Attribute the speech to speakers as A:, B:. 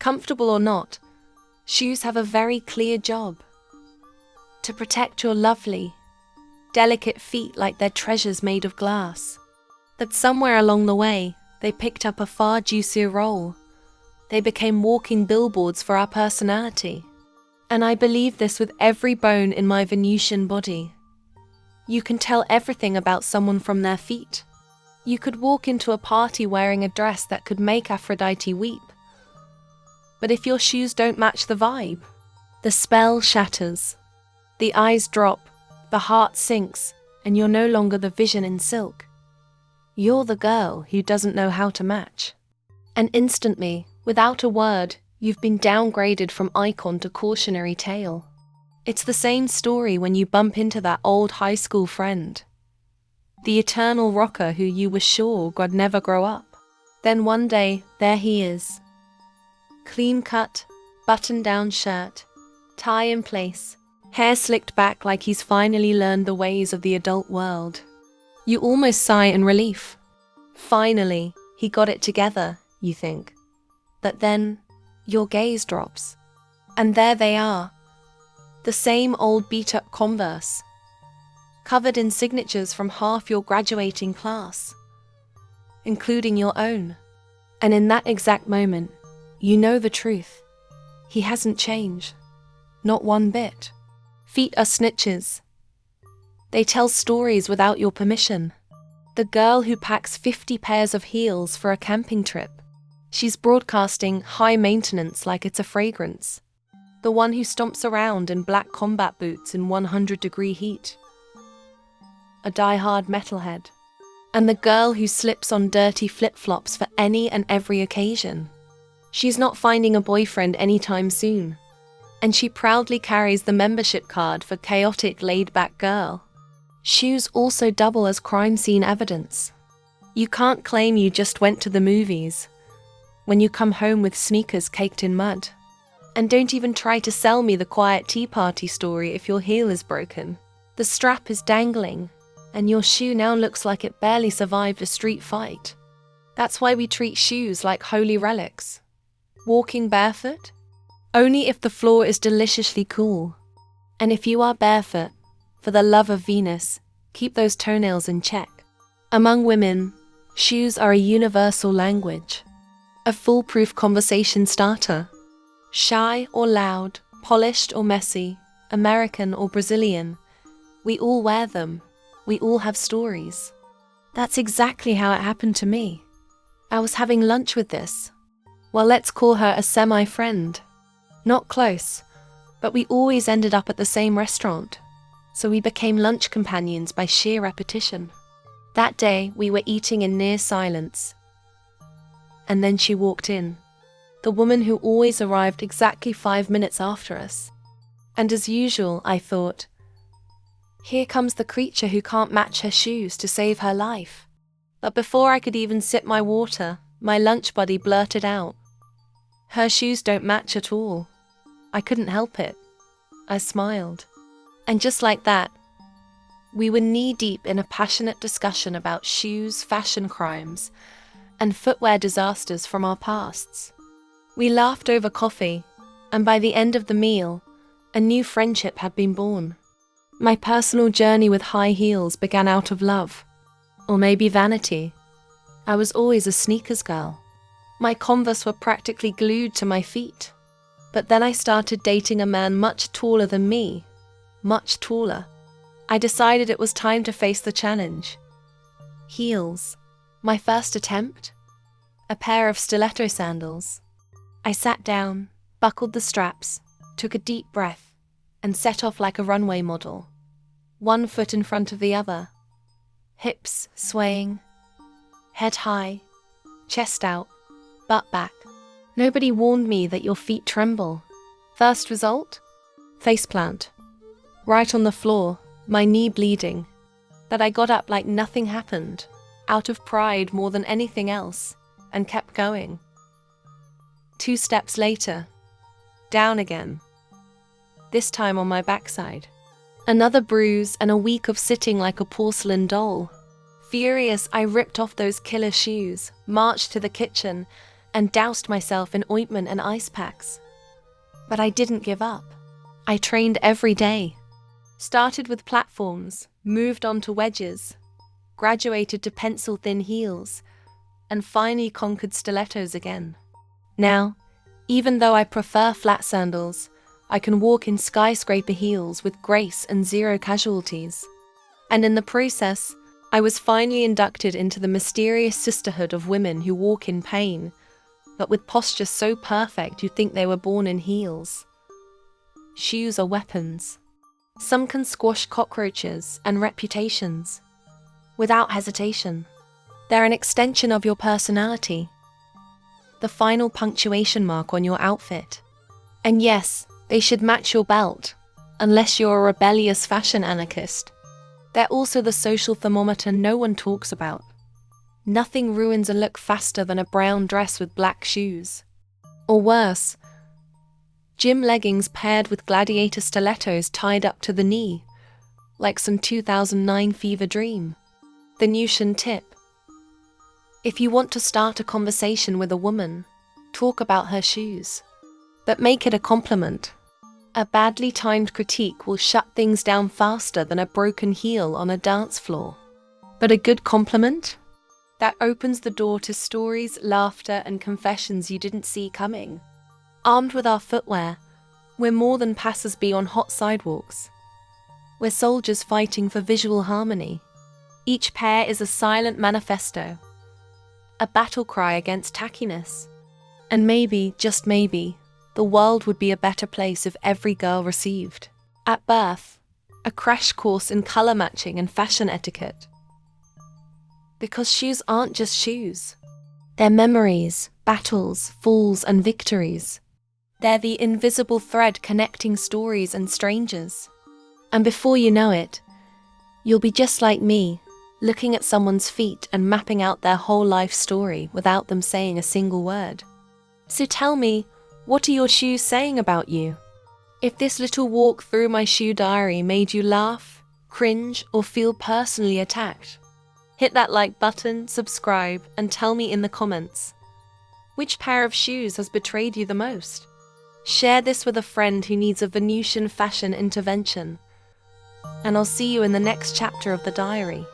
A: Comfortable or not, shoes have a very clear job. To protect your lovely, delicate feet like they're treasures made of glass. That somewhere along the way, they picked up a far juicier role. They became walking billboards for our personality. And I believe this with every bone in my Venusian body. You can tell everything about someone from their feet. You could walk into a party wearing a dress that could make Aphrodite weep. But if your shoes don't match the vibe, the spell shatters. The eyes drop, the heart sinks, and you're no longer the vision in silk. You're the girl who doesn't know how to match. And instantly, without a word, you've been downgraded from icon to cautionary tale. It's the same story when you bump into that old high school friend. The eternal rocker who you were sure would never grow up. Then one day, there he is. Clean cut, button-down shirt, tie in place, hair slicked back like he's finally learned the ways of the adult world. You almost sigh in relief. Finally, he got it together, you think. But then, your gaze drops. And there they are. The same old beat-up Converse. Covered in signatures from half your graduating class. Including your own. And in that exact moment, you know the truth. He hasn't changed. Not one bit. Feet are snitches. They tell stories without your permission. The girl who packs 50 pairs of heels for a camping trip. She's broadcasting high maintenance like it's a fragrance. The one who stomps around in black combat boots in 100-degree heat. A die-hard metalhead. And the girl who slips on dirty flip-flops for any and every occasion. She's not finding a boyfriend anytime soon. And she proudly carries the membership card for chaotic laid-back girl. Shoes also double as crime scene evidence. You can't claim you just went to the movies when you come home with sneakers caked in mud. And don't even try to sell me the quiet tea party story if your heel is broken. The strap is dangling, and your shoe now looks like it barely survived a street fight. That's why we treat shoes like holy relics. Walking barefoot? Only if the floor is deliciously cool. And if you are barefoot, for the love of Venus, keep those toenails in check. Among women, shoes are a universal language. A foolproof conversation starter. Shy or loud, polished or messy, American or Brazilian, we all wear them. We all have stories. That's exactly how it happened to me. I was having lunch with this. Well, let's call her a semi-friend. Not close, but we always ended up at the same restaurant, so we became lunch companions by sheer repetition. That day, we were eating in near silence. And then she walked in, the woman who always arrived exactly 5 minutes after us. And as usual, I thought, here comes the creature who can't match her shoes to save her life. But before I could even sip my water, my lunch buddy blurted out, her shoes don't match at all. I couldn't help it. I smiled. And just like that, we were knee-deep in a passionate discussion about shoes, fashion crimes, and footwear disasters from our pasts. We laughed over coffee, and by the end of the meal, a new friendship had been born. My personal journey with high heels began out of love, or maybe vanity. I was always a sneakers girl. My Converse were practically glued to my feet. But then I started dating a man much taller than me. Much taller. I decided it was time to face the challenge. Heels. My first attempt? A pair of stiletto sandals. I sat down, buckled the straps, took a deep breath, and set off like a runway model. 1 foot in front of the other. Hips swaying. Head high. Chest out. Butt back. Nobody warned me that your feet tremble. First result? Faceplant. Right on the floor, my knee bleeding. But I got up like nothing happened, out of pride more than anything else, and kept going. 2 steps later, down again. This time on my backside. Another bruise and a week of sitting like a porcelain doll. Furious, I ripped off those killer shoes, marched to the kitchen, and doused myself in ointment and ice packs. But I didn't give up. I trained every day. Started with platforms, moved on to wedges, graduated to pencil-thin heels, and finally conquered stilettos again. Now, even though I prefer flat sandals, I can walk in skyscraper heels with grace and zero casualties. And in the process, I was finally inducted into the mysterious sisterhood of women who walk in pain, but with posture so perfect you think they were born in heels. Shoes are weapons. Some can squash cockroaches and reputations, without hesitation. They're an extension of your personality, the final punctuation mark on your outfit. And yes, they should match your belt, unless you're a rebellious fashion anarchist. They're also the social thermometer no one talks about. Nothing ruins a look faster than a brown dress with black shoes. Or worse, gym leggings paired with gladiator stilettos tied up to the knee, like some 2009 fever dream. Venusian tip: if you want to start a conversation with a woman, talk about her shoes. But make it a compliment. A badly timed critique will shut things down faster than a broken heel on a dance floor. But a good compliment? That opens the door to stories, laughter, and confessions you didn't see coming. Armed with our footwear, we're more than passers-by on hot sidewalks. We're soldiers fighting for visual harmony. Each pair is a silent manifesto, a battle cry against tackiness. And maybe, just maybe, the world would be a better place if every girl received, at birth, a crash course in color matching and fashion etiquette. Because shoes aren't just shoes. They're memories, battles, falls, and victories. They're the invisible thread connecting stories and strangers. And before you know it, you'll be just like me, looking at someone's feet and mapping out their whole life story without them saying a single word. So tell me, what are your shoes saying about you? If this little walk through my shoe diary made you laugh, cringe, or feel personally attacked, hit that like button, subscribe, and tell me in the comments, which pair of shoes has betrayed you the most? Share this with a friend who needs a Venusian fashion intervention. And I'll see you in the next chapter of the diary.